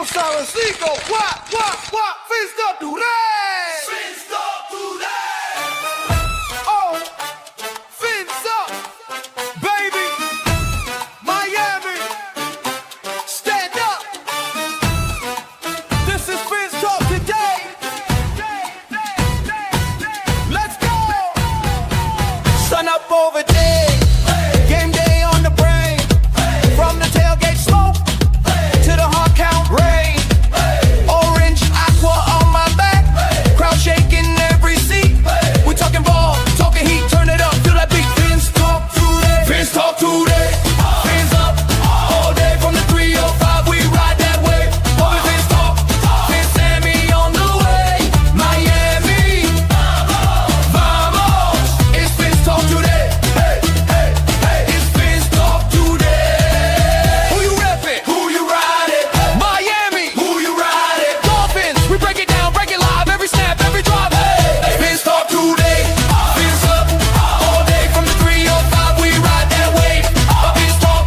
suavecito, what, fins up today. Fins up today. Oh, fins up, baby. Miami, stand up. This is Fins Talk today. Let's go. Sun up over day. Game day on the brain. From the tailgate smoke to the hard count rain. Orange aqua on my back. Crowd shaking every seat. We talking ball, talking heat. Turn it up, feel that beat. Fins Talk today. Fins Talk today. Fins up all day from the 305. We ride that way. Bobby Fins Talk. Fins Sammy on the way. Miami, vamos. It's Fins Talk today. Hey, hey, hey. It's Fins Talk today. Who you reppin'? Who you riding? Miami. Who you riding? Dolphins. We break it down, break it live. Every snap, every drop. Hey, Fins Talk today. Fins up all day from the 305. We ride that way. Fins Talk.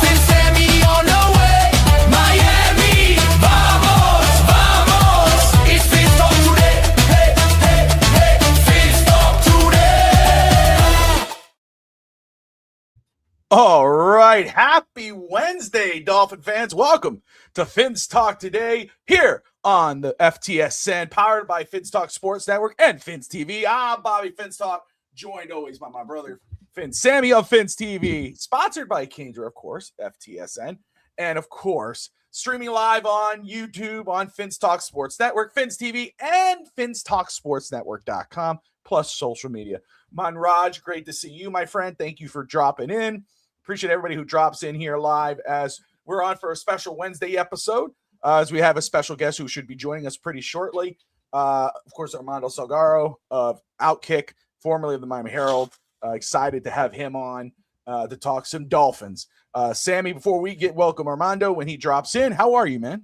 Fins Sammy on the way. Miami. Vamos, vamos. It's Fins Talk today. Hey, hey, hey. Fins Talk today. All right. Happy Wednesday, Dolphin fans. Welcome to Fins Talk today here on the FTSN, powered by Fins Talk Sports Network and Fins TV. I'm Bobby Fins Talk, joined always by my brother, Sammy of Fins TV, sponsored by Kendra, of course, FTSN, and of course, streaming live on YouTube on Fins Talk Sports Network, Fins TV, and FinsTalkSportsNetwork.com, plus social media. Manraj, great to see you, my friend. Thank you for dropping in. Appreciate everybody who drops in here live as we're on for a special Wednesday episode, as we have a special guest who should be joining us pretty shortly. Of course, Armando Salguero of Outkick, formerly of the Miami Herald. Excited to have him on to talk some Dolphins. Sammy, before we welcome Armando when he drops in, how are you, man?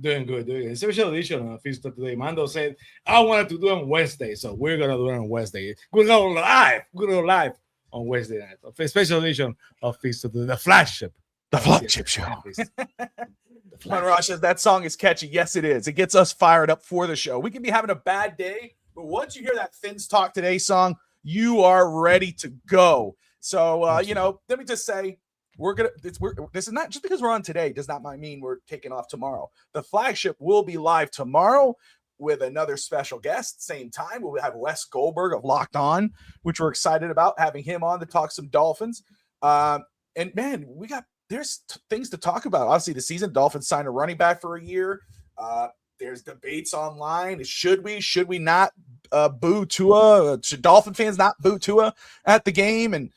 Doing good, doing good. Special edition of Fins Talk today. Mando said, I wanted to do it on Wednesday, so we're going to do it on Wednesday. We're going to go live on Wednesday night. A special edition of Fins Talk today, the flagship. The flagship show. Manraj says that song is catchy. Yes, it is. It gets us fired up for the show. We can be having a bad day, but once you hear that Fins Talk Today song, you are ready to go. So, let me just say, this is not just because we're on today does not mean we're taking off tomorrow. The flagship will be live tomorrow with another special guest. Same time, we'll have Wes Goldberg of Locked On, which we're excited about having him on to talk some Dolphins. And man, there's things to talk about. Obviously, the season Dolphins signed a running back for a year. There's debates online. Should we not boo Tua? Should Dolphin fans not boo Tua at the game? And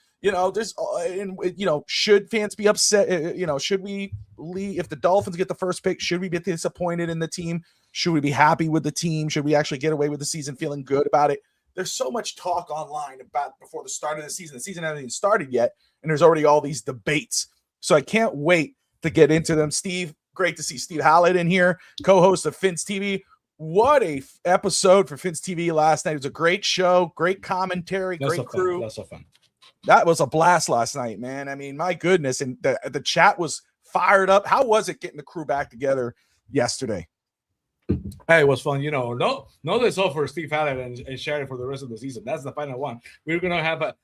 should fans be upset? Should we leave if the Dolphins get the first pick? Should we be disappointed in the team? Should we be happy with the team? Should we actually get away with the season feeling good about it? There's so much talk online about before the start of the season. The season hasn't even started yet, and there's already all these debates. So I can't wait to get into them. Steve, great to see Steve Hallett in here, co-host of Fins TV. What a episode for Fins TV last night. It was a great show, great commentary, great crew. That's so fun. That was a blast last night, man. I mean, my goodness. And the chat was fired up. How was it getting the crew back together yesterday? Hey, it was fun. No days off for Steve Hallett and Sherry for the rest of the season. That's the final one. We're going to have a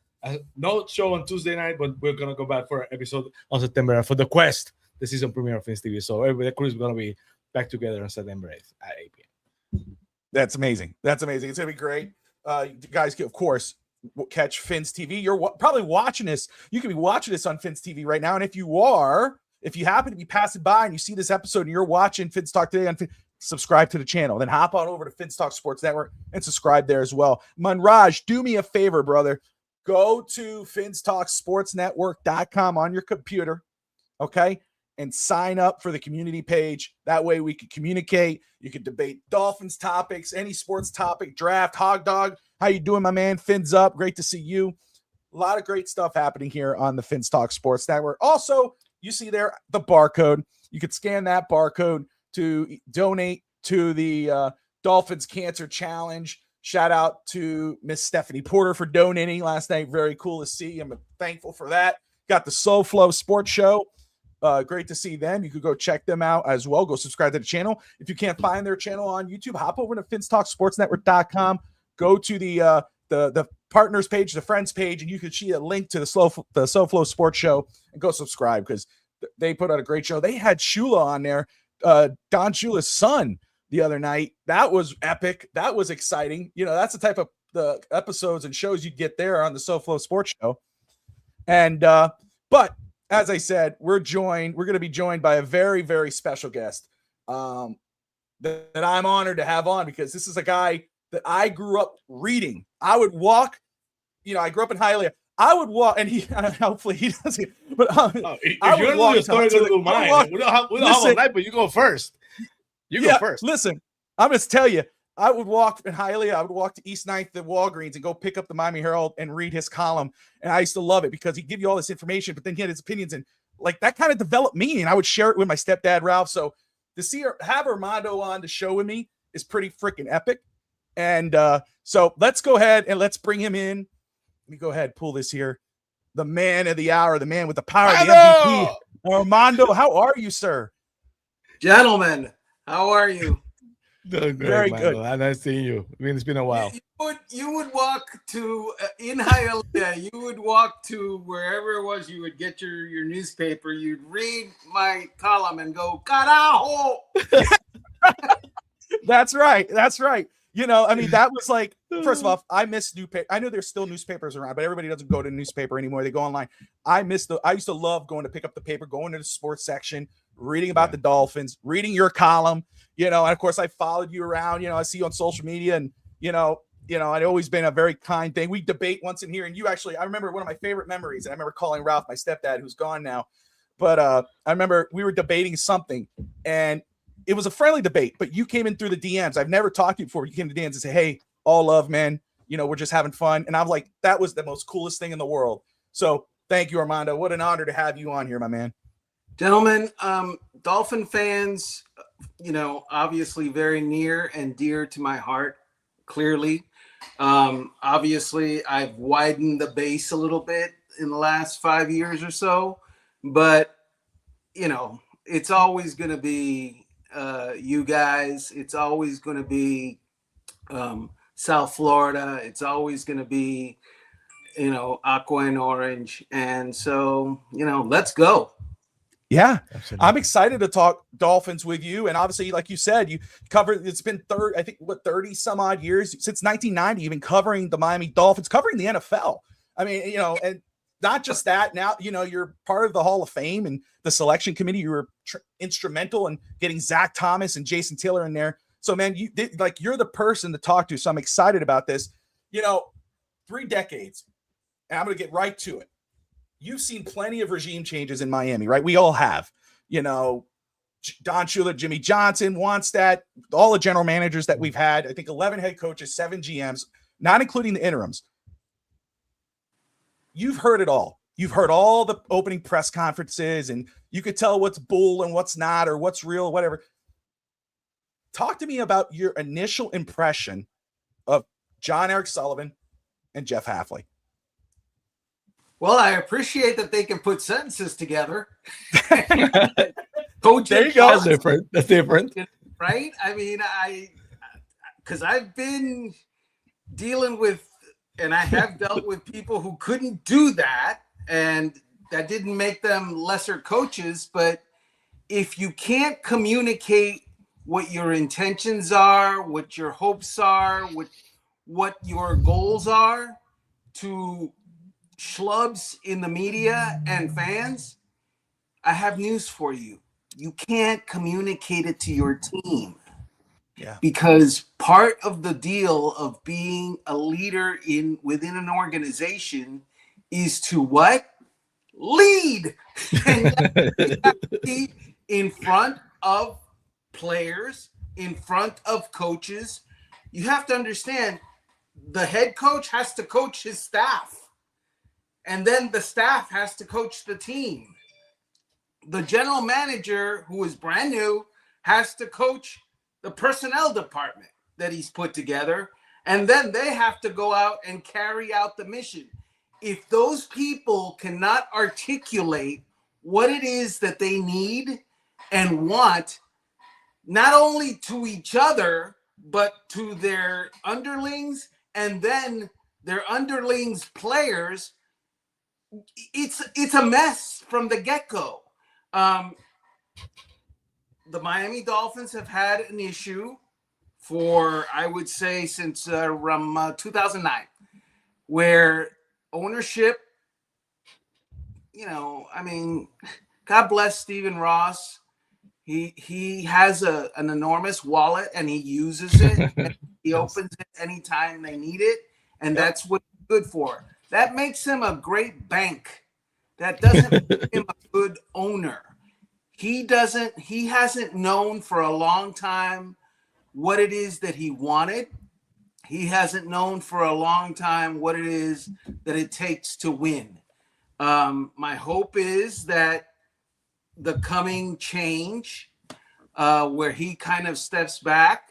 no show on Tuesday night, but we're going to go back for an episode on September for the Quest, the season premiere of Fins TV. So the crew is going to be back together on September 8th at 8 p.m. That's amazing. It's going to be great. You guys, of course, catch Fins TV. You're probably watching this. You can be watching this on Fins TV right now. And if you happen to be passing by and you see this episode and you're watching Fins Talk Today on subscribe to the channel. Then hop on over to Fins Talk Sports Network and subscribe there as well. Manraj, do me a favor, brother. Go to FinsTalkSportsNetwork.com on your computer, okay, and sign up for the community page. That way we can communicate. You can debate Dolphins topics, any sports topic, draft, hog dog. How you doing, my man? Fins up. Great to see you. A lot of great stuff happening here on the Fins Talk Sports Network. Also, you see there the barcode. You could scan that barcode to donate to the Dolphins Cancer Challenge. Shout out to Miss Stephanie Porter for donating last night. Very cool to see. I'm thankful for that. Got the Soul Flow Sports Show Great to see them. You could go check them out as well. Go subscribe to the channel. If you can't find their channel on YouTube, hop over to FinnsTalkSportsNetwork.com. Go to the partners page, the friends page, and you can see a link to the SoFlo Sports Show and go subscribe because they put out a great show. They had Shula on there, Don Shula's son, the other night. That was epic. That was exciting. You know, that's the type of the episodes and shows you get there on the SoFlo Sports Show. And but as I said, we're going to be joined by a very, very special guest that I'm honored to have on because this is a guy that I grew up reading. I would walk, I grew up in Hialeah. I would walk, and he hopefully he doesn't. But if you're doing your story, go to mine. We don't have a night, but you go first. You go first. Listen, I'm going to tell you. I would walk in Hialeah. I would walk to East 9th at Walgreens and go pick up the Miami Herald and read his column. And I used to love it because he'd give you all this information, but then he had his opinions, and like that kind of developed me. And I would share it with my stepdad, Ralph. So to have Armando on the show with me is pretty freaking epic. And so let's go ahead and let's bring him in. Let me go ahead, pull this here. The man of the hour, the man with the power, the MVP. Armando, how are you, sir? Gentlemen, how are you? Doing great, very Michael. good. Nice seeing you. I mean, it's been a while. You would walk to in Hialeah. You would walk to wherever it was. You would get your newspaper. You'd read my column and go, "Carajo!" That's right. That's right. I mean, that was like, first of all, I miss newspaper. I know there's still newspapers around, but everybody doesn't go to the newspaper anymore. They go online. I used to love going to pick up the paper, going to the sports section, reading about the Dolphins, reading your column, and of course I followed you around, I see you on social media and, I'd always been a very kind thing. We debate once in here and I remember one of my favorite memories. And I remember calling Ralph, my stepdad, who's gone now. But I remember we were debating something and it was a friendly debate, but you came in through the DMs. I've never talked to you before. You came to DMs and say, "Hey, all love, man. We're just having fun." And I'm like, that was the most coolest thing in the world. So thank you, Armando. What an honor to have you on here, my man. Gentlemen, Dolphin fans, obviously very near and dear to my heart, clearly. Obviously, I've widened the base a little bit in the last 5 years or so, but, it's always going to be you guys. It's always going to be South Florida. It's always going to be, aqua and orange. And so, let's go. Yeah, absolutely. I'm excited to talk Dolphins with you. And obviously, like you said, you covered, it's been 30 some odd years since 1990, you've been covering the Miami Dolphins, covering the NFL. I mean, and not just that, now, you're part of the Hall of Fame and the selection committee. You were instrumental in getting Zach Thomas and Jason Taylor in there. So, man, you're the person to talk to. So I'm excited about this. 3 decades, and I'm going to get right to it. You've seen plenty of regime changes in Miami, right? We all have. Don Shula, Jimmy Johnson, Wannstedt, all the general managers that we've had. I think 11 head coaches, 7 GMs, not including the interims. You've heard it all. You've heard all the opening press conferences, and you could tell what's bull and what's not, or what's real, whatever. Talk to me about your initial impression of Jon-Eric Sullivan and Jeff Hafley. Well, I appreciate that they can put sentences together. Coach, there you go. That's different. Right? I mean, because I've been dealing with, and I have dealt with people who couldn't do that, and that didn't make them lesser coaches. But if you can't communicate what your intentions are, what your hopes are, what your goals are to schlubs in the media and fans, I have news for you. You can't communicate it to your team. Yeah. Because part of the deal of being a leader within an organization is to what? Lead. And you have to be in front of players, in front of coaches. You have to understand the head coach has to coach his staff. And then the staff has to coach the team. The general manager, who is brand new, has to coach the personnel department that he's put together. And then they have to go out and carry out the mission. If those people cannot articulate what it is that they need and want, not only to each other, but to their underlings and then their underlings players. It's a mess from the get-go. The Miami Dolphins have had an issue for, I would say, since 2009, where ownership, God bless Stephen Ross. He has an enormous wallet and he uses it. And he opens it anytime they need it, and that's what he's good for. That makes him a great bank. That doesn't make him a good owner. He hasn't known for a long time what it is that he wanted. He hasn't known for a long time what it is that it takes to win. My hope is that the coming change, where he kind of steps back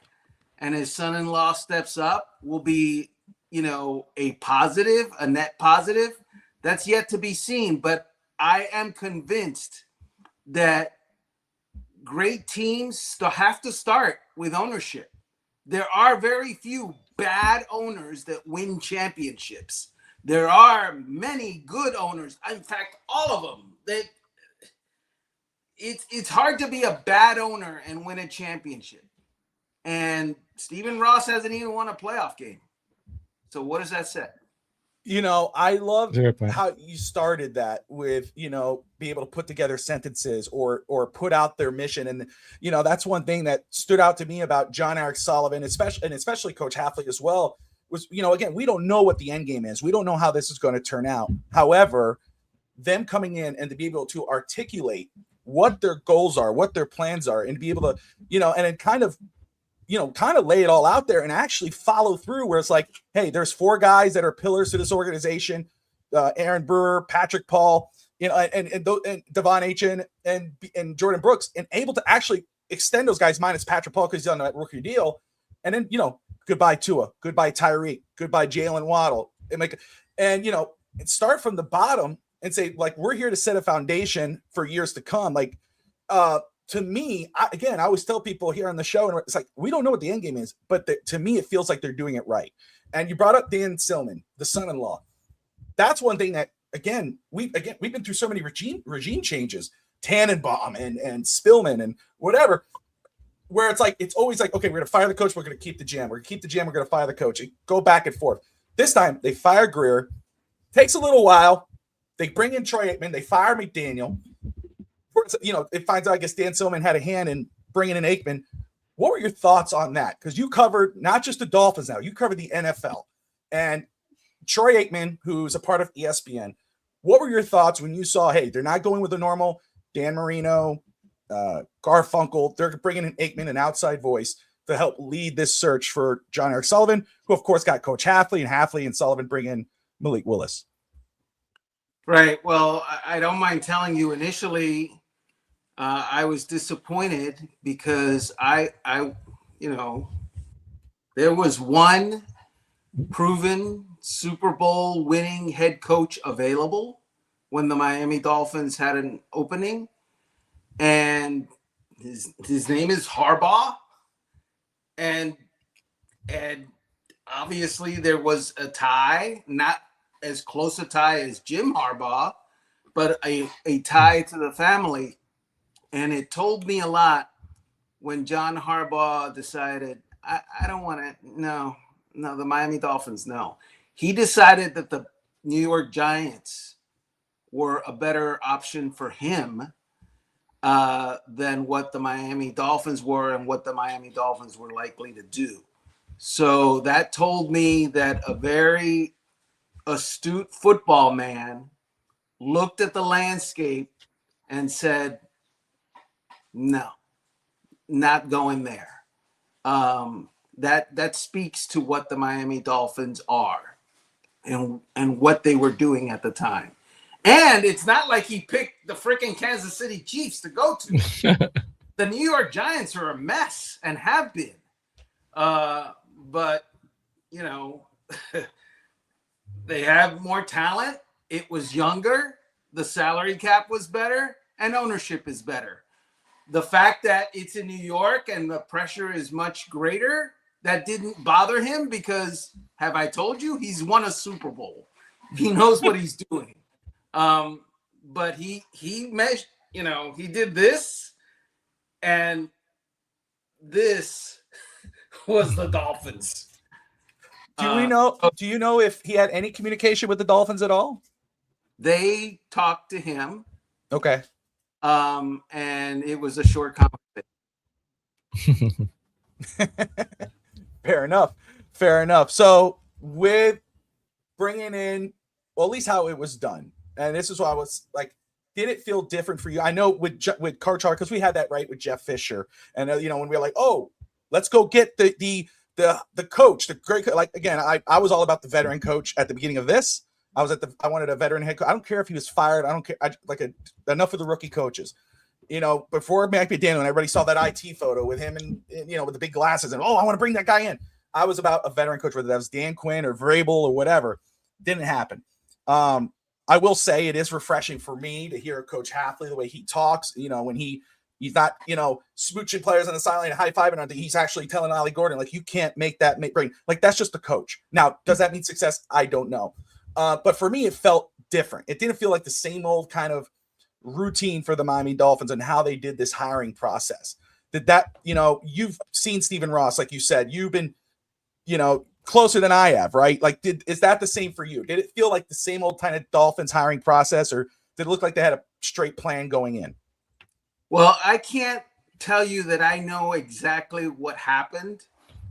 and his son-in-law steps up, will be, a positive, a net positive. That's yet to be seen. But I am convinced that great teams have to start with ownership. There are very few bad owners that win championships. There are many good owners. In fact, all of them. It's hard to be a bad owner and win a championship. And Stephen Ross hasn't even won a playoff game. So what does that say? I love how you started that with, be able to put together sentences or put out their mission. And, that's one thing that stood out to me about Jon-Eric Sullivan, especially Coach Hafley as well, was, again, we don't know what the end game is. We don't know how this is going to turn out. However, them coming in and to be able to articulate what their goals are, what their plans are, and to be able to, and then kind of lay it all out there and actually follow through, where it's like, hey, there's 4 guys that are pillars to this organization, Aaron Brewer, Patrick Paul, and Devon Achin and Jordan Brooks, and able to actually extend those guys minus Patrick Paul because he's on that rookie deal. And then, goodbye Tua, goodbye Tyreek, goodbye Jalen Waddle. And start from the bottom and say, like, we're here to set a foundation for years to come. Like, to me, I always tell people here on the show, and it's like, we don't know what the end game is, but to me, it feels like they're doing it right. And you brought up Dan Silman, the son-in-law. That's one thing that, we've been through so many regime changes, Tannenbaum and Spillman and whatever, where it's like, it's always like, okay, we're going to fire the coach, we're going to keep the GM. We're going to keep the GM, we're going to fire the coach. And go back and forth. This time, they fire Greer. Takes a little while. They bring in Troy Aikman. They fire McDaniel. It finds out, I guess, Dan Silman had a hand in bringing in Aikman. What were your thoughts on that? Because you covered not just the Dolphins now, you covered the NFL. And Troy Aikman, who's a part of ESPN, what were your thoughts when you saw, hey, they're not going with the normal Dan Marino, Garfunkel, they're bringing in Aikman, an outside voice, to help lead this search for Jon-Eric Sullivan, who, of course, got Coach Hafley and Sullivan bring in Malik Willis. Right. Well, I don't mind telling you, initially, I was disappointed because there was one proven Super Bowl winning head coach available when the Miami Dolphins had an opening, and his name is Harbaugh, and obviously there was a tie, not as close a tie as Jim Harbaugh, but a tie to the family. And it told me a lot when John Harbaugh decided, I don't want to, no, the Miami Dolphins, no. He decided that the New York Giants were a better option for him than what the Miami Dolphins were and what the Miami Dolphins were likely to do. So that told me that a very astute football man looked at the landscape and said, no, not going there. That speaks to what the Miami Dolphins are and what they were doing at the time. And it's not like he picked the freaking Kansas City Chiefs to go to. The New York Giants are a mess and have been. But, they have more talent. It was younger. The salary cap was better. and ownership is better. The fact that it's in New York and the pressure is much greater, that didn't bother him because, have I told you, he's won a Super Bowl. He knows what he's doing. But he measured, he did this, and this was the Dolphins. Do you know if he had any communication with the Dolphins at all? They talked to him. Okay. And it was a short conversation. Fair enough. So with bringing in, well, at least how it was done, and this is why I was like, did it feel different for you? I know with Karchar, because we had that right with Jeff Fisher, and when we were like, oh, let's go get the coach, the great, like, again, I was all about the veteran coach at the beginning of this. I wanted a veteran head coach. I don't care if he was fired. I don't care. Enough of the rookie coaches. Before Mike McDaniel, and everybody saw that IT photo with him and with the big glasses, and I want to bring that guy in. I was about a veteran coach, whether that was Dan Quinn or Vrabel or whatever. Didn't happen. I will say it is refreshing for me to hear Coach Hafley, the way he talks, when he's not, smooching players on the sideline and high-fiving, he's actually telling Ollie Gordon, like, you can't make that bring. Like, that's just the coach. Now, does that mean success? I don't know. But for me, it felt different. It didn't feel like the same old kind of routine for the Miami Dolphins and how they did this hiring process. Did that, you've seen Stephen Ross, like you said, you've been, closer than I have, right? Like, is that the same for you? Did it feel like the same old kind of Dolphins hiring process, or did it look like they had a straight plan going in? Well, I can't tell you that I know exactly what happened,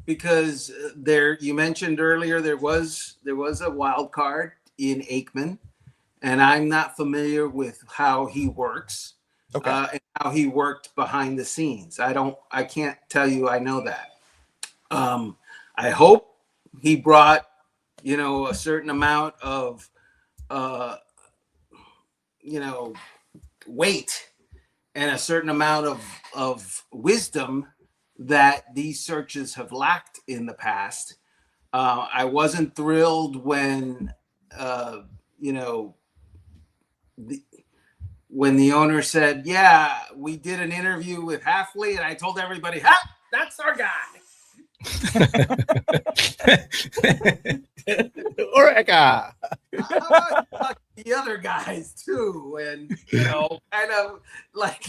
because you mentioned earlier there was a wild card in Aikman, and I'm not familiar with how he works. Okay. And how he worked behind the scenes. I can't tell you I know that. I hope he brought, a certain amount of, weight and a certain amount of wisdom that these searches have lacked in the past. I wasn't thrilled when, when the owner said, yeah, we did an interview with Hafley, and I told everybody, that's our guy. Oreca. The other guys too, and kind of like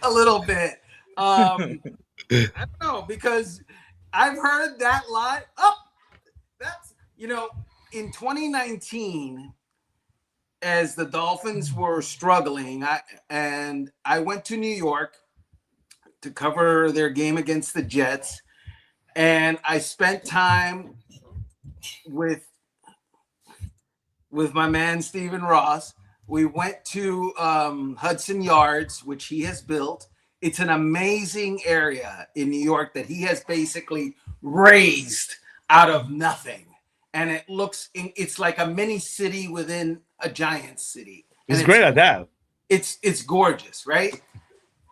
a little bit. I don't know, because I've heard that line. That's in 2019, as the Dolphins were struggling, I went to New York to cover their game against the Jets, and I spent time with my man Stephen Ross. We went to Hudson Yards, which he has built. It's an amazing area in New York that he has basically raised out of nothing, and it's like a mini city within a giant city. He's great at that. It's gorgeous, right?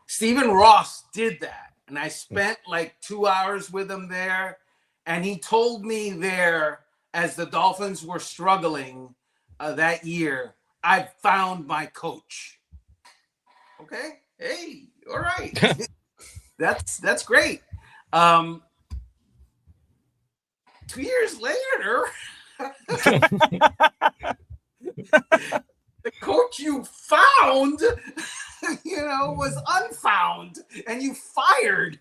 Stephen Ross did that, and I spent like 2 hours with him there, and he told me there, as the Dolphins were struggling that year, I found my coach. Okay, hey, all right, that's great. 2 years later, the coach you found, was unfound, and you fired.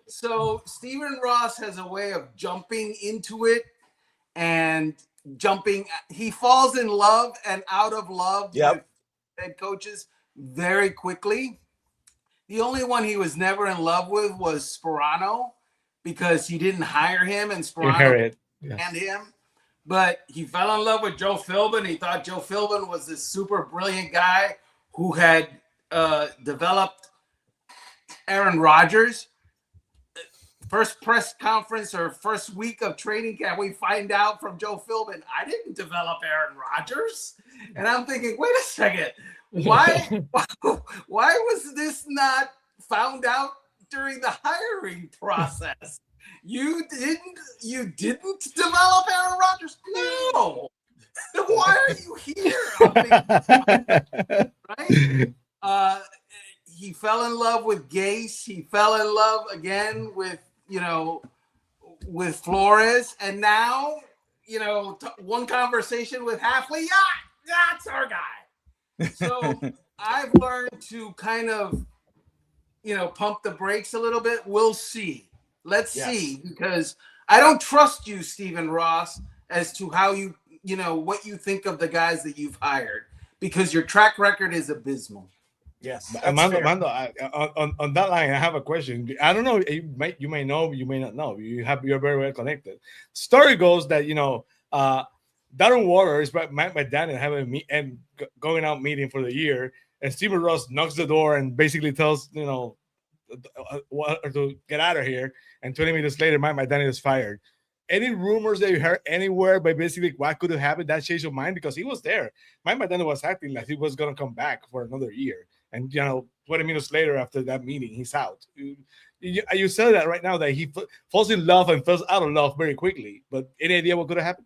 So Stephen Ross has a way of jumping into it and he falls in love and out of love with head coaches very quickly. The only one he was never in love with was Sperano, because he didn't hire him, and Sperano and him. But he fell in love with Joe Philbin. He thought Joe Philbin was this super brilliant guy who had developed Aaron Rodgers. First press conference or first week of training camp, we find out from Joe Philbin, I didn't develop Aaron Rodgers. And I'm thinking, wait a second, why was this not found out during the hiring process? You didn't develop Aaron Rodgers? No. Then why are you here? Right? He fell in love with Gase. He fell in love again with, with Flores. And now, one conversation with Hafley. Yeah, that's our guy. So I've learned to kind of, pump the brakes a little bit. We'll see. Let's see, because I don't trust you, Stephen Ross, as to how what you think of the guys that you've hired, because your track record is abysmal. Yes, Armando, on that line, I have a question. I don't know. You may know, you may not know. You're very well connected. Story goes that Darren Waller is Mike McDaniel having and going out meeting for the year, and Stephen Ross knocks the door and basically tells to get out of here. And 20 minutes later, Mike McDaniel is fired. Any rumors that you heard anywhere, but basically what could have happened, that change of mind, because he was there. Mike McDaniel was acting like he was going to come back for another year. And, 20 minutes later after that meeting, he's out. You said that right now, that he falls in love and falls out of love very quickly. But any idea what could have happened?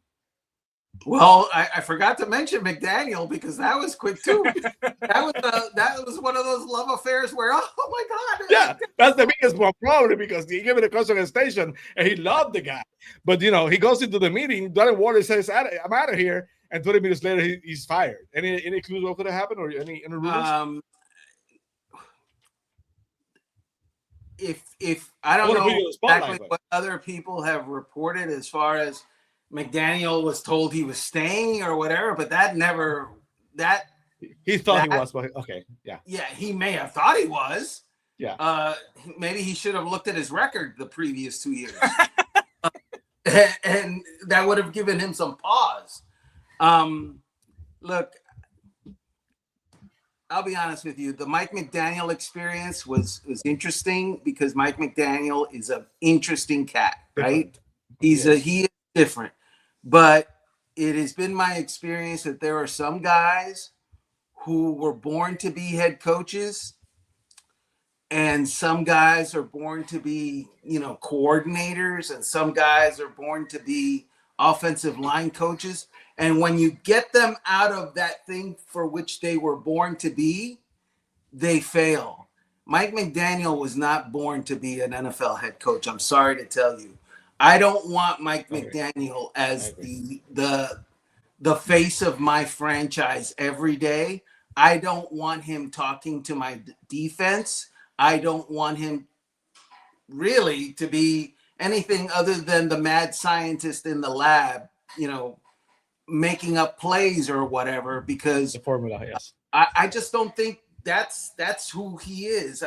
Well, I forgot to mention McDaniel, because that was quick too. that was one of those love affairs where, oh my God. Yeah, that's the biggest one, probably, because he gave it a constant station and he loved the guy. But, he goes into the meeting, Darren Waller says, I'm out of here. And 20 minutes later, he's fired. Any clues what could have happened, or any rumors? If I don't know exactly what other people have reported as far as McDaniel was told he was staying or whatever, but he thought he was, but okay, yeah, he may have thought he was. Yeah, maybe he should have looked at his record the previous 2 years, and that would have given him some pause. Look, I'll be honest with you. The Mike McDaniel experience was interesting, because Mike McDaniel is an interesting cat, right? He is different. But it has been my experience that there are some guys who were born to be head coaches, and some guys are born to be, coordinators, and some guys are born to be offensive line coaches. And when you get them out of that thing for which they were born to be, they fail. Mike McDaniel was not born to be an NFL head coach. I'm sorry to tell you. I don't want Mike McDaniel as the face of my franchise every day. I don't want him talking to my defense. I don't want him really to be anything other than the mad scientist in the lab, making up plays or whatever, because the formula, yes. I just don't think that's who he is.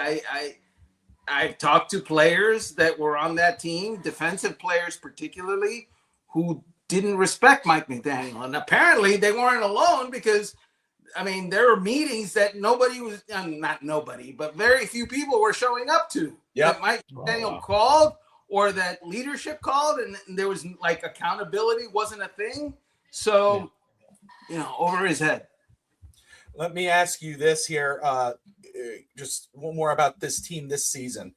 I've talked to players that were on that team, defensive players particularly, who didn't respect Mike McDaniel. And apparently they weren't alone, because, there were meetings that nobody was, not nobody, but very few people were showing up to. Yeah, that Mike McDaniel called, or that leadership called, and there was accountability wasn't a thing. So, over his head. Let me ask you this here. Just one more about this team this season.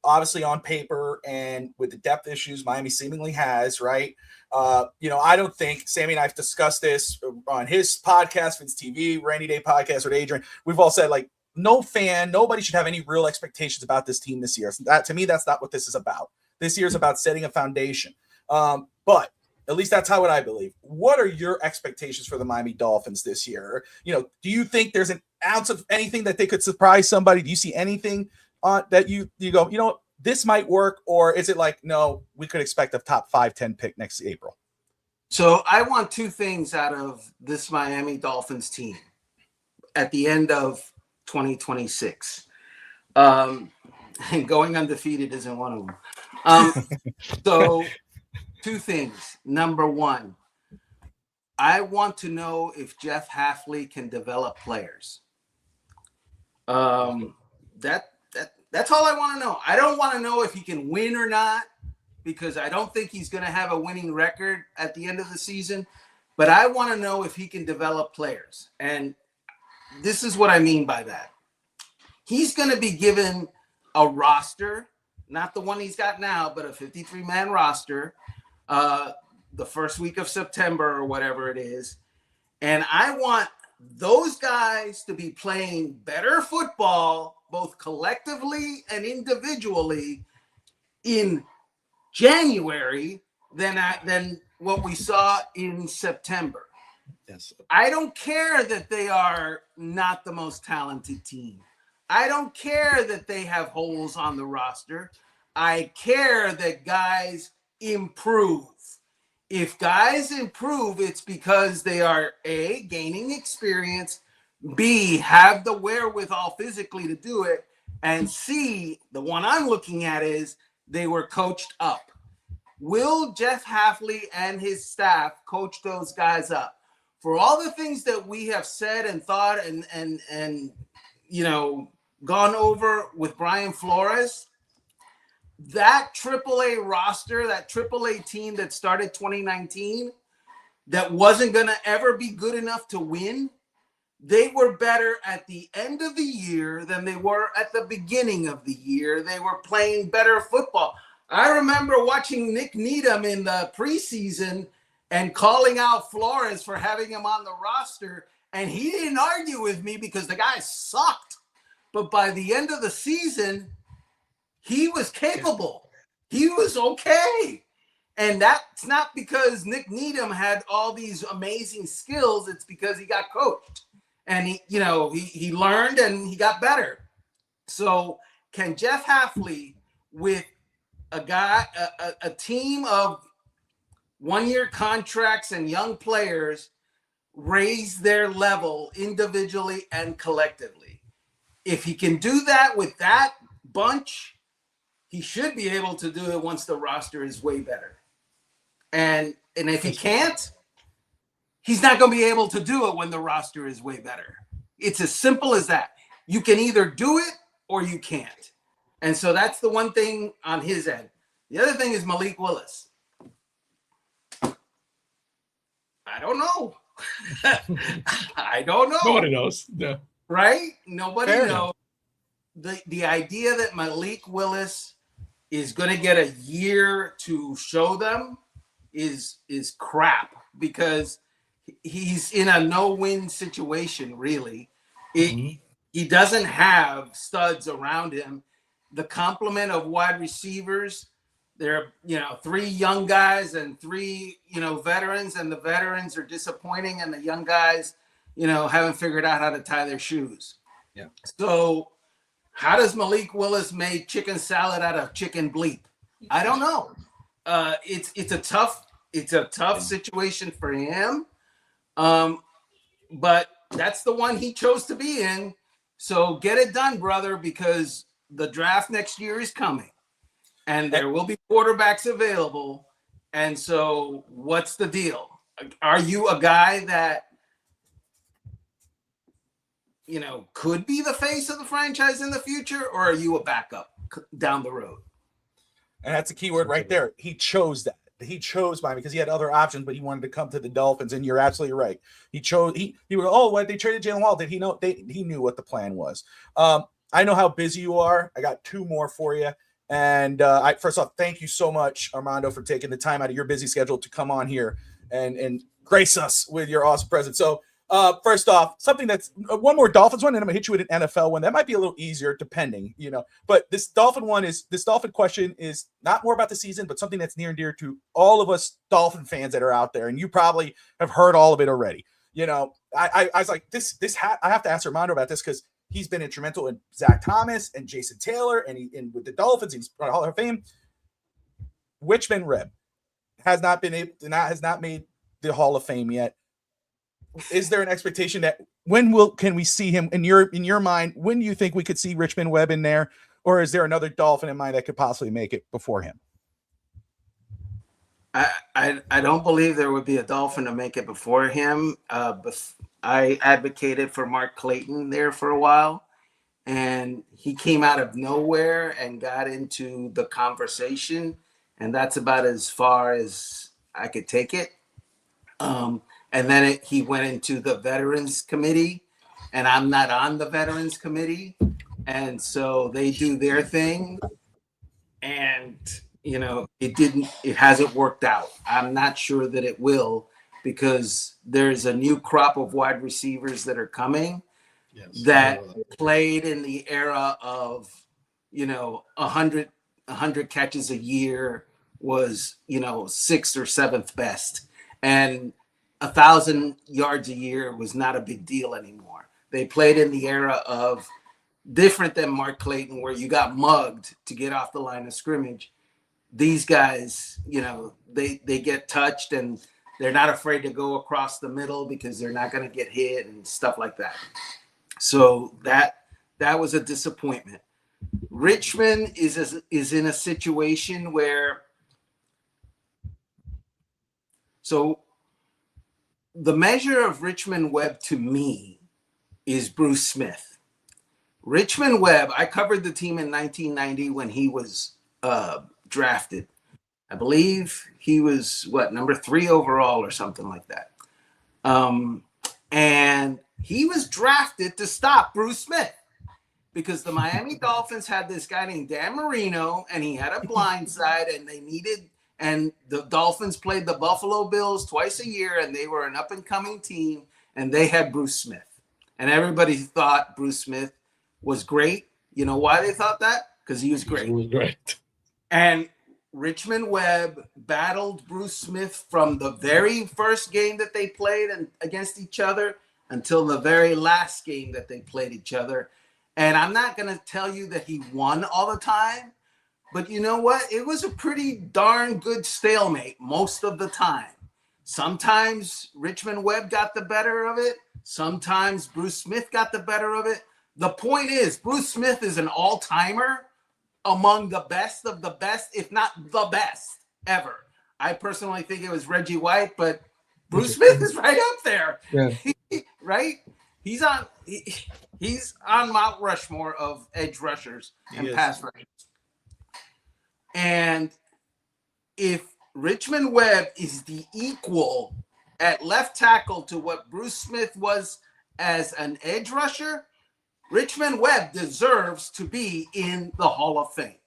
Obviously on paper and with the depth issues Miami seemingly has, right? I don't think Sammy and I've discussed this on his podcast, Vince TV, Rainy Day podcast with Adrian. We've all said, nobody should have any real expectations about this team this year. So to me, that's not what this is about. This year is about setting a foundation. But at least that's how I believe. What are your expectations for the Miami Dolphins this year? Do you think there's an ounce of anything that they could surprise somebody? Do you see anything that you go, this might work? Or is it no, we could expect a top 5-10 pick next April? So I want two things out of this Miami Dolphins team at the end of 2026. And going undefeated isn't one of them. So two things. Number one, I want to know if Jeff Hafley can develop players. That's all I want to know. I don't want to know if he can win or not, because I don't think he's going to have a winning record at the end of the season. But I want to know if he can develop players. And this is what I mean by that. He's going to be given a roster, not the one he's got now, but a 53-man roster. the first week of September or whatever it is. And I want those guys to be playing better football, both collectively and individually, in January than what we saw in September. Yes. I don't care that they are not the most talented team. I don't care that they have holes on the roster. I care that guys improve. If guys improve, it's because they are A, gaining experience, B, have the wherewithal physically to do it, and C, the one I'm looking at is they were coached up. Will Jeff Hafley and his staff coach those guys up? For all the things that we have said and thought and you know, gone over with Brian Flores, that AAA roster, that AAA team that started 2019, that wasn't going to ever be good enough to win, they were better at the end of the year than they were at the beginning of the year. They were playing better football. I remember watching Nick Needham in the preseason and calling out Flores for having him on the roster, and he didn't argue with me because the guy sucked. But by the end of the season, he was capable. He was okay. And that's not because Nick Needham had all these amazing skills. It's because he got coached. And he learned and he got better. So can Jeff Hafley, with a team of one-year contracts and young players, raise their level individually and collectively? If he can do that with that bunch, he should be able to do it once the roster is way better. And if he can't, he's not going to be able to do it when the roster is way better. It's as simple as that. You can either do it or you can't. And so that's the one thing on his end. The other thing is Malik Willis. I don't know. I don't know. Nobody knows. Yeah. Right? Nobody Fair knows. The idea that Malik Willis is going to get a year to show them is crap, because he's in a no-win situation, really. He doesn't have studs around him. The complement of wide receivers, they're 3 young guys and 3 veterans, and the veterans are disappointing, and the young guys haven't figured out how to tie their shoes. Yeah. So how does Malik Willis make chicken salad out of chicken bleep? I don't know. It's a tough situation for him. But that's the one he chose to be in. So get it done, brother, because the draft next year is coming and there will be quarterbacks available. And so what's the deal? Are you a guy that could be the face of the franchise in the future, or are you a backup down the road? And that's a key word right there. He chose that. He chose Miami because he had other options, but he wanted to come to the Dolphins. And you're absolutely right. He chose. He was, what, they traded Jalen Wall? Did he know? He knew what the plan was. I know how busy you are. I got 2 more for you. And first off, thank you so much, Armando, for taking the time out of your busy schedule to come on here and grace us with your awesome presence. So first off, something that's one more Dolphins one, and I'm gonna hit you with an NFL one. That might be a little easier, depending, But this Dolphin question is not more about the season, but something that's near and dear to all of us Dolphin fans that are out there, and you probably have heard all of it already. I was like, I have to ask Armando about this because he's been instrumental in Zach Thomas and Jason Taylor, and with the Dolphins, he's part of Hall of Fame. Richmond Reb has not made the Hall of Fame yet. Is there an expectation that can we see him in your mind? When do you think we could see Richmond Webb in there, or is there another Dolphin in mind that could possibly make it before him? I don't believe there would be a Dolphin to make it before him. But I advocated for Mark Clayton there for a while, and he came out of nowhere and got into the conversation, and that's about as far as I could take it. And then he went into the Veterans Committee, and I'm not on the Veterans Committee. And so they do their thing. And, it hasn't worked out. I'm not sure that it will, because there's a new crop of wide receivers that are coming that played in the era of, 100 catches a year was, 6th or 7th best. And 1,000 yards a year was not a big deal anymore. They played in the era of, different than Mark Clayton, where you got mugged to get off the line of scrimmage. These guys, they get touched and they're not afraid to go across the middle because they're not going to get hit and stuff like that. So that was a disappointment. Richmond is in a situation where, so the measure of Richmond Webb to me is Bruce Smith. Richmond Webb, I covered the team in 1990 when he was drafted. I believe he was number 3 overall or something like that. And he was drafted to stop Bruce Smith, because the Miami Dolphins had this guy named Dan Marino, and he had a blind side, and the Dolphins played the Buffalo Bills twice a year, and they were an up-and-coming team, and they had Bruce Smith. And everybody thought Bruce Smith was great. You know why they thought that? Because he was great. He was great. And Richmond Webb battled Bruce Smith from the very first game that they played against each other until the very last game that they played each other. And I'm not going to tell you that he won all the time, but you know what? It was a pretty darn good stalemate most of the time. Sometimes Richmond Webb got the better of it. Sometimes Bruce Smith got the better of it. The point is, Bruce Smith is an all-timer among the best of the best, if not the best ever. I personally think it was Reggie White, but Bruce Smith is right up there. Yeah. Right? He's on Mount Rushmore of edge rushers and pass rushers. And if Richmond Webb is the equal at left tackle to what Bruce Smith was as an edge rusher, Richmond Webb deserves to be in the Hall of Fame.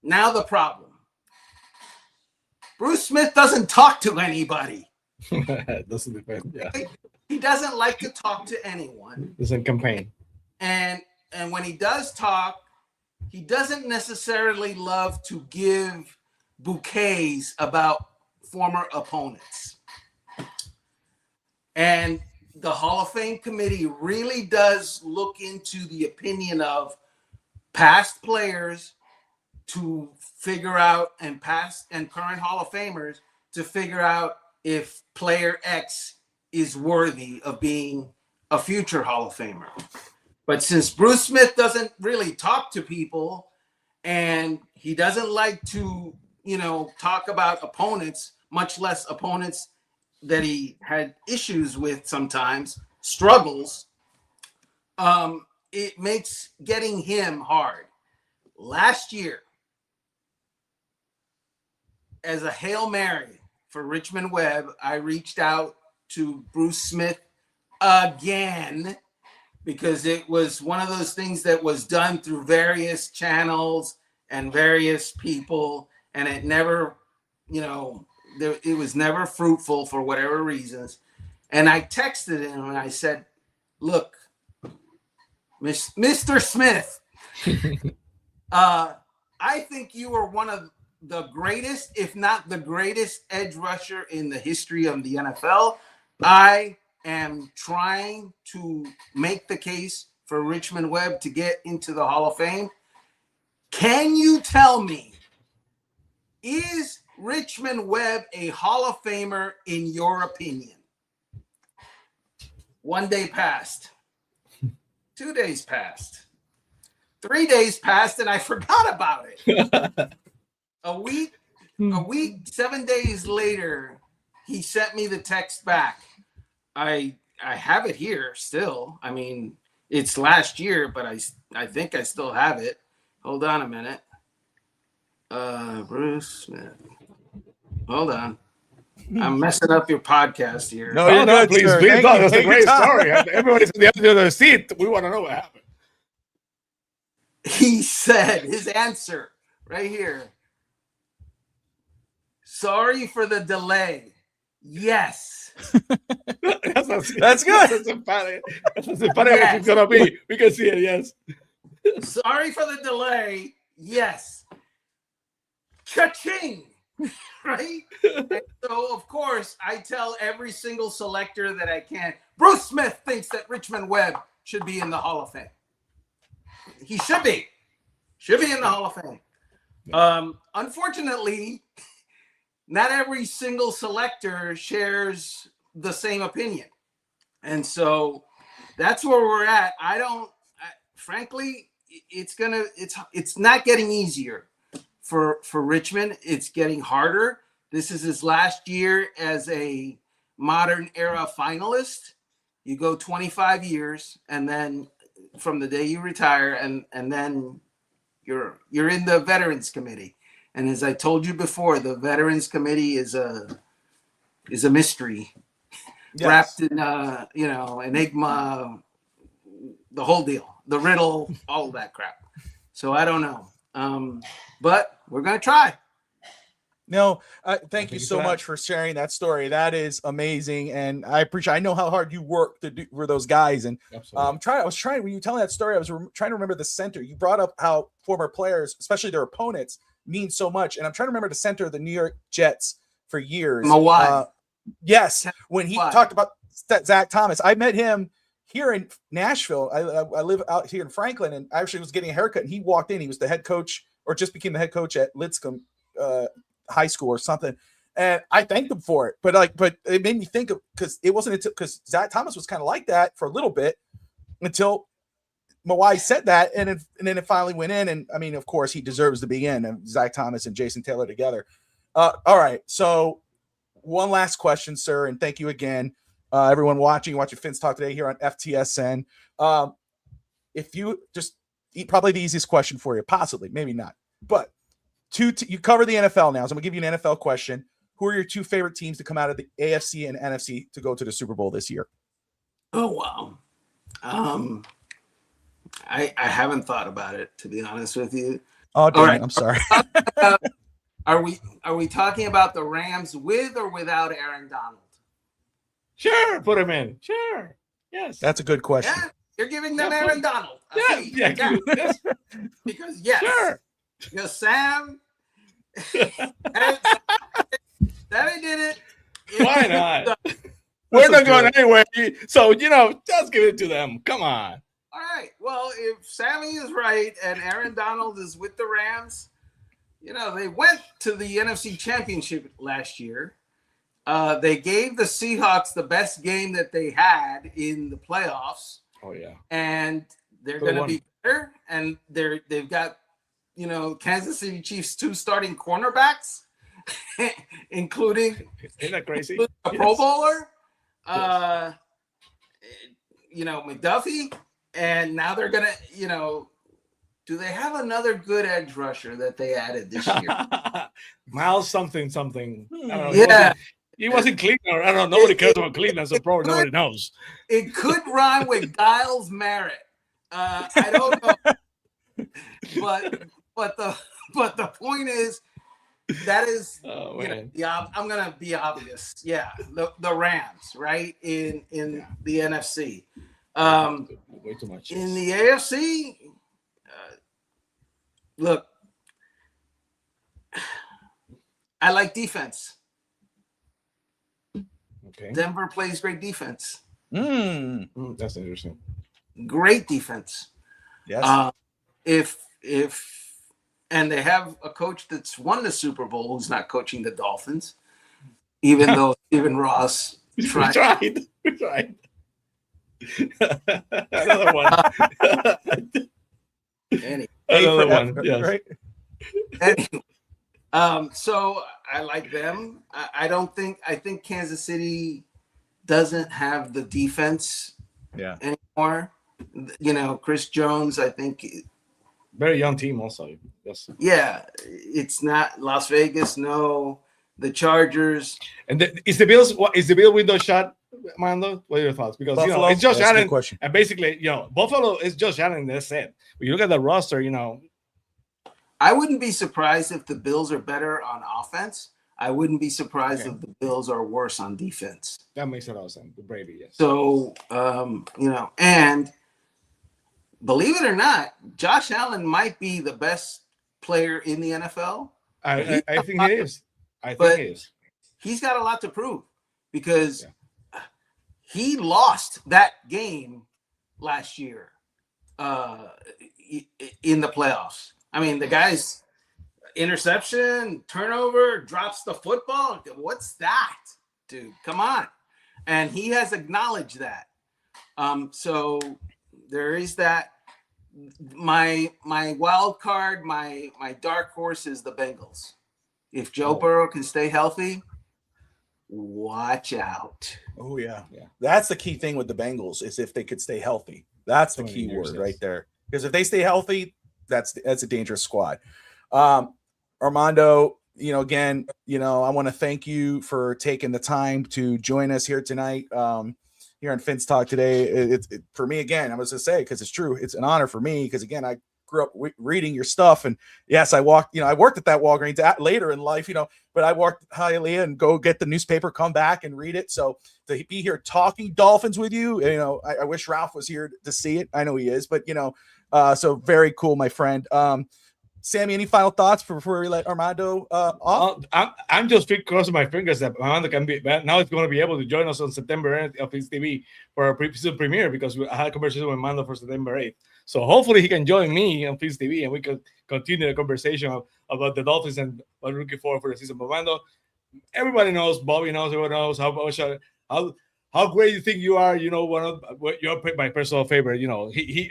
Now the problem. Bruce Smith doesn't talk to anybody. Doesn't depend. Yeah. He doesn't like to talk to anyone. Doesn't campaign. And when he does talk, he doesn't necessarily love to give bouquets about former opponents. And the Hall of Fame committee really does look into the opinion of past players to figure out, and past and current Hall of Famers to figure out if player X is worthy of being a future Hall of Famer. But since Bruce Smith doesn't really talk to people, and he doesn't like to, talk about opponents, much less opponents that he had issues with sometimes, struggles, it makes getting him hard. Last year, as a Hail Mary for Richmond Webb, I reached out to Bruce Smith again, because it was one of those things that was done through various channels and various people, and it never, it was never fruitful for whatever reasons. And I texted him and I said, look, Mr. Smith, I think you are one of the greatest, if not the greatest edge rusher in the history of the NFL. I am trying to make the case for Richmond Webb to get into the Hall of Fame. Can you tell me, is Richmond Webb a Hall of Famer in your opinion? 1 day passed. 2 days passed. 3 days passed, and I forgot about it. A week, 7 days later, he sent me the text back. I have it here still. I mean, it's last year, but I think I still have it. Hold on a minute. Bruce Smith. Hold on. I'm messing up your podcast here. No, you're good, please. sir. Please, Thank that's you. a Take your great time. story. Everybody's on the other end of the seat. We want to know what happened. He said his answer, right here. Sorry for the delay. Yes. That's good. That's emphatic. That's as emphatic as it's gonna be. We can see it. Yes. Sorry for the delay. Yes. Cha-ching. Right? And so, of course, I tell every single selector that I can. Bruce Smith thinks that Richmond Webb should be in the Hall of Fame. He should be. Should be in the Hall of Fame. Unfortunately, not every single selector shares the same opinion. And so that's where we're at. Frankly, it's not getting easier for Richmond. It's getting harder. This is his last year as a modern era finalist. You go 25 years, and then from the day you retire, and then you're in the Veterans Committee. And as I told you before, the Veterans Committee is a mystery, wrapped in enigma, the whole deal, the riddle, all of that crap. So I don't know, but we're gonna try. No, thank you so much for sharing that story. That is amazing, and I appreciate. I know how hard you work to do for those guys, and I was trying when you tell that story. I was trying to remember the center. You brought up how former players, especially their opponents, mean so much, and I'm trying to remember the center of the New York Jets for years. Yes, when he talked about Zach Thomas, I met him here in Nashville. I live out here in Franklin, and I actually was getting a haircut, and he walked in. He was the head coach, or just became the head coach at Lipscomb High School or something, and I thanked him for it. But it made me think of, because it wasn't until, because Zach Thomas was kind of like that for a little bit until Mawai said that, and then it finally went in. And I mean, of course, he deserves to be in. And Zach Thomas and Jason Taylor together. All right, so one last question, sir, and thank you again, everyone watching Fins Talk today here on FTSN. If you just probably the easiest question for you, possibly, maybe not, but you cover the NFL now, so I'm gonna give you an NFL question. Who are your two favorite teams to come out of the AFC and NFC to go to the Super Bowl this year? Oh wow, I haven't thought about it, to be honest with you. Oh, damn it, I'm sorry. Are we talking about the Rams with or without Aaron Donald? Sure, put him in. Sure, yes. That's a good question. Yeah, you're giving them Aaron Donald. Yeah. Because yes. Sure. Because Sam, Sammy did it. Why not? We're not going anywhere. So, just give it to them. Come on. All right. Well, if Sammy is right and Aaron Donald is with the Rams, they went to the NFC Championship last year. They gave the Seahawks the best game that they had in the playoffs. Oh, yeah. And they're going to be better. And they've got, Kansas City Chiefs 2 starting cornerbacks, including Isn't that crazy? A Pro Bowler, McDuffie, and now they're gonna, do they have another good edge rusher that they added this year? Miles something. I don't know. Yeah. He wasn't Cleveland. I don't know. Nobody cares about Cleveland, so probably nobody knows. It could rhyme with Giles Merritt. I don't know, but the point is, that is, I'm gonna be obvious. Yeah, the Rams, right, in the NFC. Way too much. In the AFC, look, I like defense. Okay. Denver plays great defense. That's interesting. Great defense. Yes. And they have a coach that's won the Super Bowl who's not coaching the Dolphins, even though Stephen Ross tried. We tried. Another one. Another one. Yes. Right? Anyway, so I like them. I think Kansas City doesn't have the defense anymore. Chris Jones, I think. Very young team also. Yes. Yeah, it's not Las Vegas. No, the Chargers. And is the Bills window shut, Armando? What are your thoughts? Because Buffalo? It's Josh That's a good Allen, question. and basically, Buffalo is Josh Allen. That's it. When you look at the roster, I wouldn't be surprised if the Bills are better on offense. I wouldn't be surprised if the Bills are worse on defense. That makes a lot of sense. The Brady, yes. So, and believe it or not, Josh Allen might be the best player in the NFL. I think it is. I think it is. He's got a lot to prove because he lost that game last year in the playoffs. I mean, the guy's interception, turnover, drops the football. What's that, dude? Come on. And he has acknowledged that. So there is that. My wild card, my dark horse is the Bengals. If Joe Burrow can stay healthy, watch out. Oh yeah. That's the key thing with the Bengals is if they could stay healthy. That's the key word right there. Because if they stay healthy, that's a dangerous squad. Armando, again, I want to thank you for taking the time to join us here tonight. Here on Fins Talk today. It's for me again. I was to say because it's true. It's an honor for me because again, I grew up reading your stuff, and yes, I worked at that Walgreens later in life, but I worked Hialeah and go get the newspaper, come back and read it. So to be here talking Dolphins with you, I wish Ralph was here to see it. I know he is, but so very cool, my friend. Sammy, any final thoughts before we let Armando off? I'm just crossing my fingers that Armando can be now. It's going to be able to join us on September 8th of Fins TV for our season premiere because I had a conversation with Armando for September 8th. So hopefully he can join me on Fins TV and we can continue the conversation about the Dolphins and what we're looking for the season. But Armando, everybody knows, Bobby knows, everyone knows how great you think you are. You're my personal favorite.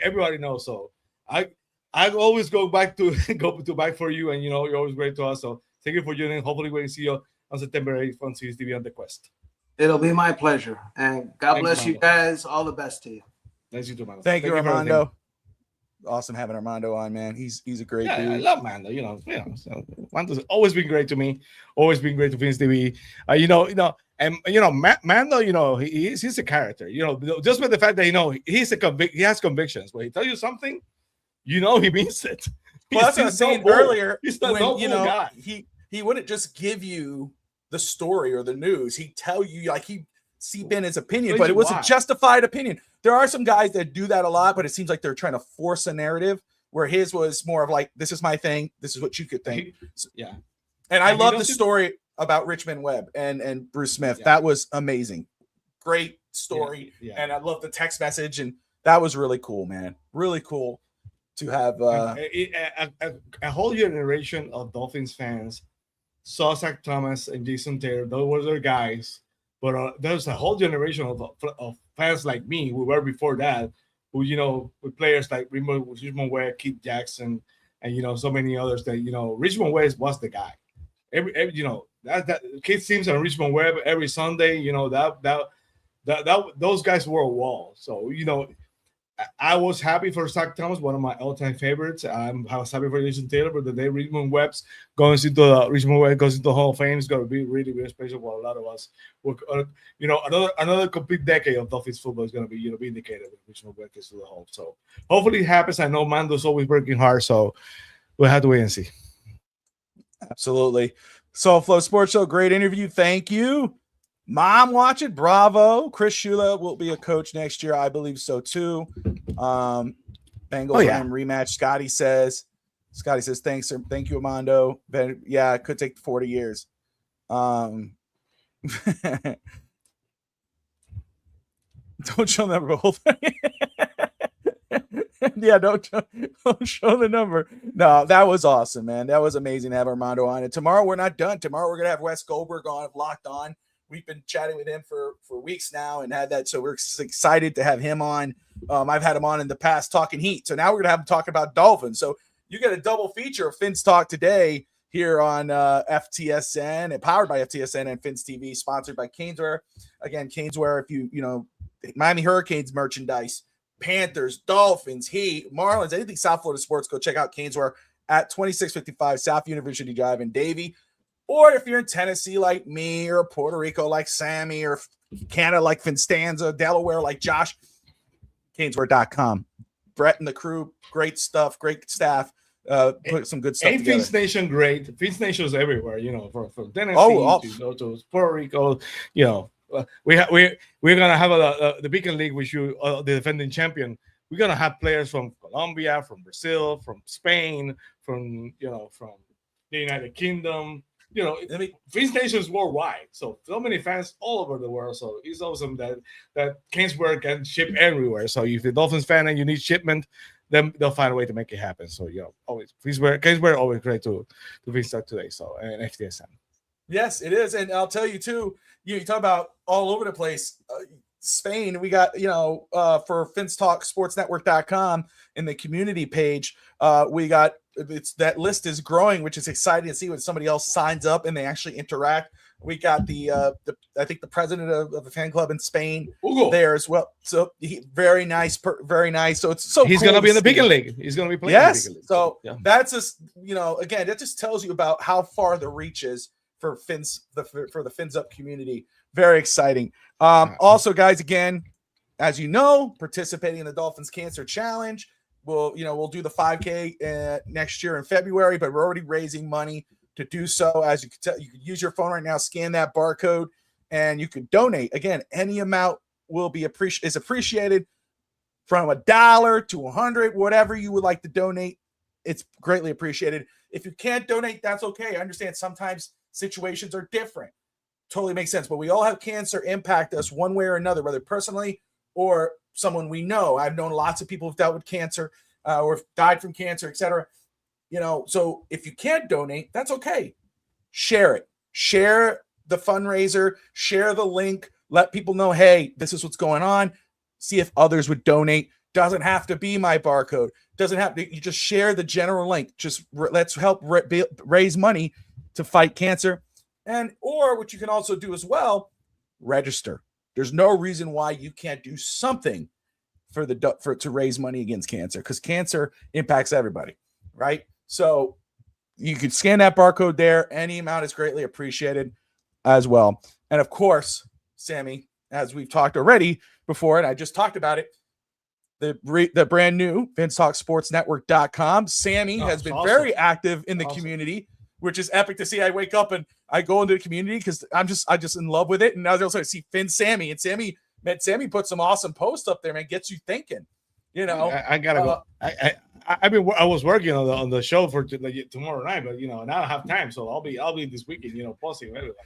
Everybody knows. So I always go back for you, and you're always great to us. So thank you for joining. Hopefully, we can see you on September 8th on CSTV on the Quest. It'll be my pleasure, and God bless you guys. All the best to you. Thank you, Armando. Thank you, Armando. Awesome having Armando on, man. He's a great dude. I love Armando. So Armando's always been great to me. Always been great to Fins TV. Mando, he's a character. Just with the fact that he has convictions. When he tells you something, he means it. Well, that's what I was saying earlier. He's not no guy. He wouldn't just give you the story or the news. He'd tell you, he'd seep in his opinion, but it was a justified opinion. There are some guys that do that a lot, but it seems like they're trying to force a narrative where his was more of like, this is my thing. This is what you could think. Yeah. And I love the story about Richmond Webb and Bruce Smith. Yeah. That was amazing. Great story. Yeah. And I love the text message. And that was really cool, man. Really cool to have a whole generation of Dolphins fans saw Zach Thomas and Jason Taylor. Those were their guys. But there's a whole generation of fans like me who were before that, who, with players like Richmond Webb, Keith Jackson, and, so many others that, Richmond Webb was the guy. Every that Keith Simpson and Richmond Webb every Sunday, those guys were a wall. So, I was happy for Zach Thomas, one of my all-time favorites. I was happy for Jason Taylor, but the day Richmond Webb goes into the Hall of Fame is going to be really, really special for a lot of us. Another complete decade of Dolphins football is going to be, vindicated with Richmond Webb gets to the Hall. So hopefully it happens. I know Mando's always working hard, so we'll have to wait and see. Absolutely. Soul Flow Sports Show, great interview. Thank you. Mom, watch it. Bravo. Chris Shula will be a coach next year. I believe so too. Bengals rematch. Scotty says, thanks, sir. Thank you, Armando. Yeah, it could take 40 years. Don't show the number. Yeah, don't show the number. No, that was awesome, man. That was amazing to have Armando on. And tomorrow we're not done. Tomorrow we're gonna have Wes Goldberg on, locked on. We've been chatting with him for weeks now and had that. So we're excited to have him on. I've had him on in the past talking Heat. So now we're going to have him talk about Dolphins. So you get a double feature of Fins Talk today here on FTSN and powered by FTSN and Fins TV, sponsored by Caneswear. Again, Caneswear, if Miami Hurricanes merchandise, Panthers, Dolphins, Heat, Marlins, anything South Florida sports, go check out Caneswear at 2655 South University Drive in Davie. Or if you're in Tennessee like me, or Puerto Rico like Sammy, or Canada like Finstanza, Delaware like Josh, Caneswear.com. Brett and the crew, great stuff, great staff. put some good stuff Ain't together. Fins Nation great? Fins Nation is everywhere, from Tennessee to Puerto Rico. We're gonna have the Beacon League, which the defending champion. We're gonna have players from Colombia, from Brazil, from Spain, from the United Kingdom. Fins Nation is worldwide, so many fans all over the world. So it's awesome that Kingsburg can ship everywhere. So if you're a Dolphins fan and you need shipment, then they'll find a way to make it happen. So always Kingsburg always great to visit today. So and FTSN. Yes, it is, and I'll tell you too. You talk about all over the place. Spain, we got for FinsTalkSportsNetwork.com in the community page. We got that list is growing, which is exciting to see when somebody else signs up and they actually interact. We got I think the president of the fan club in Spain there as well. So very nice. So it's so he's cool going to be in the see. Beacon League. He's going to be playing. Yes. In the Beacon League. So yeah. That's just again that just tells you about how far the reach is for the Fins Up community. Very exciting. Also, guys, again, as you know, participating in the Dolphins Cancer Challenge. We'll do the 5K next year in February, but we're already raising money to do so. As you can tell, you can use your phone right now, scan that barcode, and you can donate. Again, any amount will be appreciated, from $1 to $100, whatever you would like to donate. It's greatly appreciated. If you can't donate, that's okay. I understand sometimes situations are different. Totally makes sense. But we all have cancer impact us one way or another, whether personally or someone we know. I've known lots of people who've dealt with cancer or have died from cancer, etc. So if you can't donate, that's okay. Share it. Share the fundraiser. Share the link. Let people know, hey, this is what's going on. See if others would donate. Doesn't have to be my barcode. Doesn't have to. You just share the general link. Just let's help raise money to fight cancer. Or what you can also do as well, register. There's no reason why you can't do something to raise money against cancer, because cancer impacts everybody, right? So you could scan that barcode there. Any amount is greatly appreciated as well. And of course, Sammy, as we've talked already before, and I just talked about it, the brand new FinsTalkSportsNetwork.com. Sammy has been very active in the community, which is epic to see. I wake up and I go into the community because I'm just in love with it. And now I also see Sammy, and Sammy put some awesome posts up there, man. Gets you thinking. I gotta go. I was working on the show for tomorrow night, but now I have time, so I'll be this weekend, posting everybody.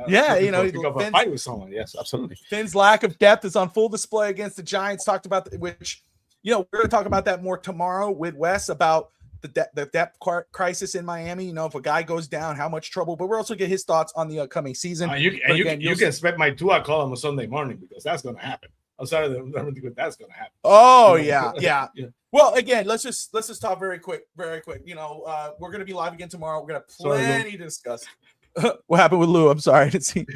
Pick up a fight with someone. Yes, absolutely. Finn's lack of depth is on full display against the Giants. Talked about which, we're going to talk about that more tomorrow with Wes about the depth crisis in Miami. If a guy goes down, how much trouble. But we're also get his thoughts on the upcoming season. You can expect my 2 column on Sunday morning, because that's going to happen. I'm sorry, that's going to happen. Oh yeah. Well, again, let's just talk very quick. We're going to be live again tomorrow. We're going to have plenty to discuss. What happened with Lou? I'm sorry, I didn't see.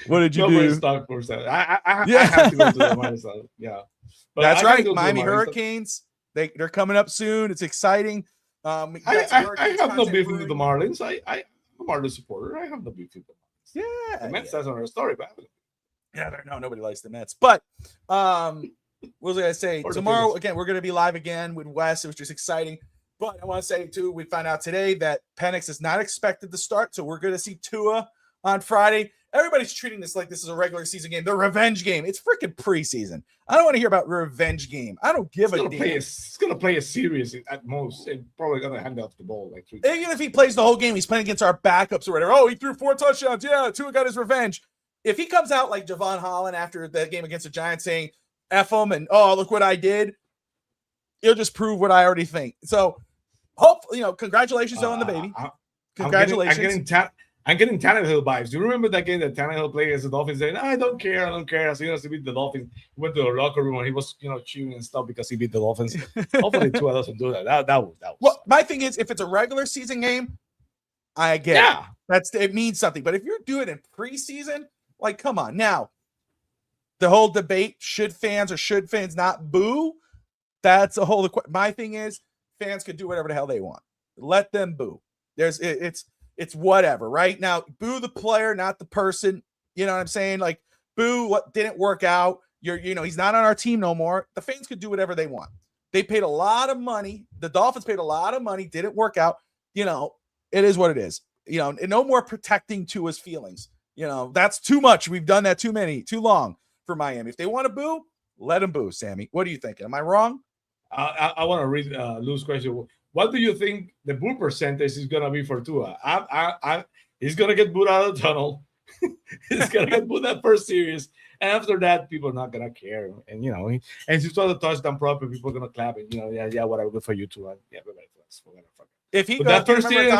What did you do? Stock for that. I have to go to the Miami side. Yeah, but that's right. Miami Hurricanes. They're coming up soon. It's exciting. I have no beef with the Marlins. I'm a Marlins supporter. I have no beef with the Marlins. Yeah, the Mets. That's another story, but nobody likes the Mets. But what was I going to say? Tomorrow again, we're going to be live again with Wes. It was just exciting. But I want to say, too, we found out today that Penix is not expected to start, so we're going to see Tua on Friday. Everybody's treating this like this is a regular season game, the revenge game. It's freaking preseason. I don't want to hear about revenge game. I don't give a damn. It's going to play a series at most, and probably going to hand off the ball like 3 times. Even if he plays the whole game, he's playing against our backups or whatever. Oh, he threw 4 touchdowns. Yeah, Tua got his revenge. If he comes out like Javon Holland after that game against the Giants saying, F him, and, oh, look what I did, he'll just prove what I already think. So, hopefully, congratulations on the baby. Congratulations. I'm getting Tannehill vibes. Do you remember that game that Tannehill played against the Dolphins? Saying, I don't care. As soon as he beat the Dolphins, he went to the locker room and he was, cheering and stuff because he beat the Dolphins. Hopefully, Tua doesn't do that. That was. Well, my thing is, if it's a regular season game, I get it. It means something. But if you're doing it in preseason, like, come on. Now, the whole debate, should fans not boo? That's a whole. My thing is, fans could do whatever the hell they want. Let them boo. It's whatever, right? Now, boo the player, not the person. You know what I'm saying? Like, boo what didn't work out. He's not on our team no more. The fans could do whatever they want. They paid a lot of money. The Dolphins paid a lot of money. Didn't work out. You know, it is what it is. You know, and no more protecting Tua's feelings. You know, that's too much. We've done that too long for Miami. If they want to boo, let them boo, Sammy. What do you think? Am I wrong? I want to read Lou's question. What do you think the boo percentage is going to be for Tua? He's going to get booed out of the tunnel. He's going to get booed that first series. And after that, people are not going to care. And, you know, and he's trying to touchdown proper, people are going to clap. And, you know, yeah, whatever, good for you, Tua. Yeah, whatever. If he goes, that first series,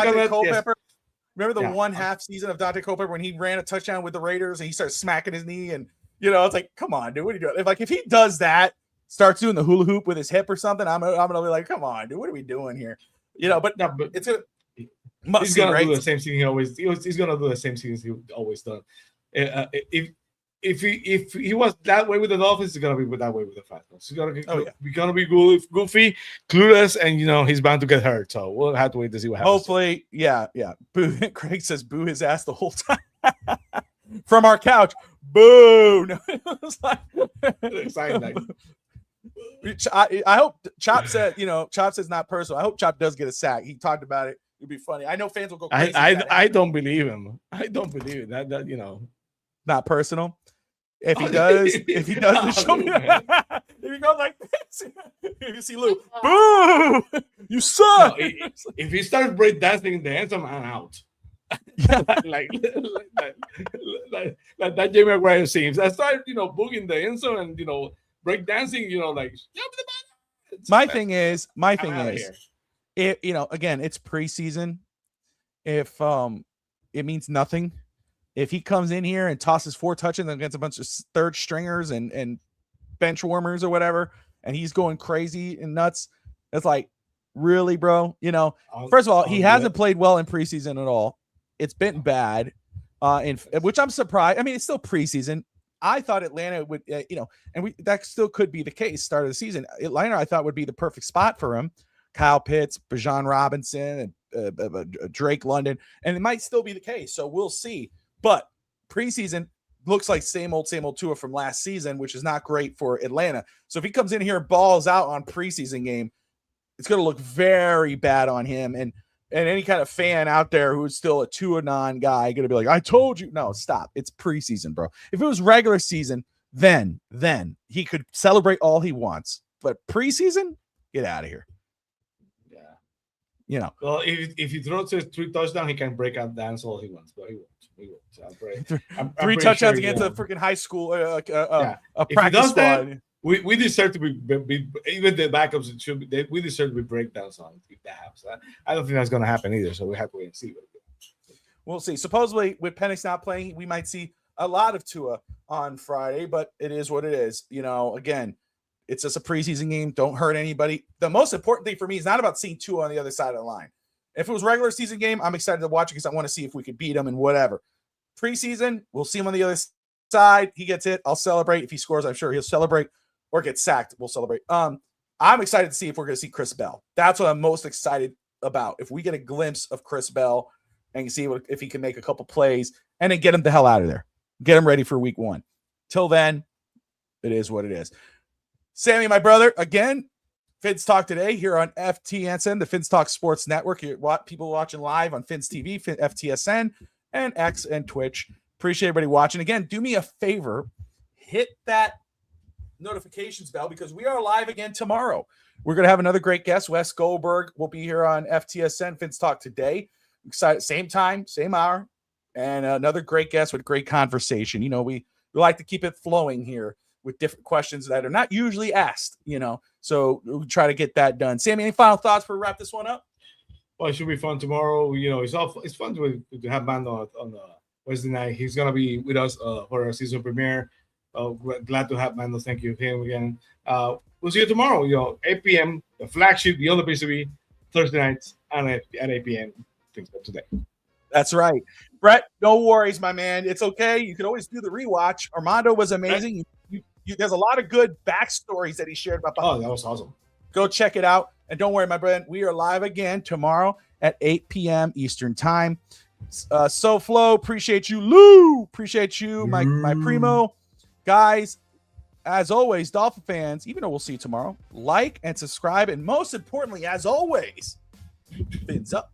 remember the one half season of Dante Culpepper when he ran a touchdown with the Raiders and he started smacking his knee? And, you know, it's like, come on, dude, what are you doing? If he does that, starts doing the hula hoop with his hip or something, I'm gonna be like, come on, dude, what are we doing here? You know, but it's a he's gonna do the same thing he's gonna do the same thing he always done. If he was that way with the Dolphins, he's gonna be that way with the Falcons. He's gonna be goofy, clueless, and you know he's bound to get hurt. So we'll have to wait to see what happens. Hopefully, yeah. Boo. Craig says boo his ass the whole time from our couch. Boo. No, it was like exciting. I hope Chop said, you know, Chop says not personal. I hope Chop does get a sack. He talked about it. It'd be funny. I know fans will go crazy. I don't believe him. I don't believe it. That you know, not personal. If he does, show me. If he goes like this, if you see Lou, boo, you suck. No, if he starts break dancing in the end zone, I'm out. like that Jamie McGuire seems. I started, you know, booging the end zone and you know. Break dancing, you know, like my thing is, it, you know, again, it's preseason. If it means nothing. If he comes in here and tosses 4 touchdowns against a bunch of third stringers and bench warmers or whatever, and he's going crazy and nuts, it's like, really, bro? You know, first of all, he hasn't played well in preseason at all. It's been bad, in which I'm surprised. I mean, it's still preseason. I thought Atlanta would, you know, and that still could be the case. Start of the season, Atlanta I thought would be the perfect spot for him. Kyle Pitts, Bijan Robinson, and Drake London, and it might still be the case. So we'll see. But preseason looks like same old Tua from last season, which is not great for Atlanta. So if he comes in here and balls out on preseason game, it's going to look very bad on him. And any kind of fan out there who's still a Tua non guy going to be like, I told you. No, stop. It's preseason, bro. If it was regular season, then he could celebrate all he wants. But preseason, get out of here. Yeah. You know. Well, if he throws 3 touchdowns, he can break out dance all he wants, but he won't. I'm 3 touchdowns against a freaking high school, a practice squad. We deserve to be even the backups should be. We deserve to be breakdowns on if that happens. I don't think that's going to happen either. So we have to wait and see. We'll see. Supposedly, with Penix not playing, we might see a lot of Tua on Friday, but it is what it is. You know, again, it's just a preseason game. Don't hurt anybody. The most important thing for me is not about seeing Tua on the other side of the line. If it was a regular season game, I'm excited to watch it because I want to see if we could beat him and whatever. Preseason, we'll see him on the other side. He gets it. I'll celebrate. If he scores, I'm sure he'll celebrate. Or get sacked, we'll celebrate. I'm excited to see if we're going to see Chris Bell. That's what I'm most excited about. If we get a glimpse of Chris Bell and see if he can make a couple plays and then get him the hell out of there. Get him ready for week 1. Till then, it is what it is. Sammy, my brother, again, Fins Talk today here on FTSN, the Fins Talk Sports Network. People watching live on Fins TV, FTSN, and X and Twitch. Appreciate everybody watching. Again, do me a favor. Hit that notifications bell because we are live again tomorrow. We're going to have another great guest. Wes Goldberg will be here on FTSN Fins Talk today. Excited, same time, same hour, and another great guest with great conversation. You know, we like to keep it flowing here with different questions that are not usually asked, you know, so we'll try to get that done. Sammy, any final thoughts before we wrap this one up? Well, it should be fun tomorrow. You know, it's fun to have Mando on Wednesday night. He's going to be with us for our season premiere. Glad to have Mando. Thank you him again. We'll see you tomorrow. You know, 8 p.m. The flagship, the other place to be Thursday nights and at 8 p.m. Things like today. That's right, Brett. No worries, my man. It's okay. You can always do the rewatch. Armando was amazing. There's a lot of good backstories that he shared about. Oh, that was awesome. Go check it out, and don't worry, my friend. We are live again tomorrow at 8 p.m. Eastern time. Flo, appreciate you. Lou, appreciate you. My primo. Guys, as always, Dolphin fans, even though we'll see you tomorrow, like and subscribe. And most importantly, as always, fins up.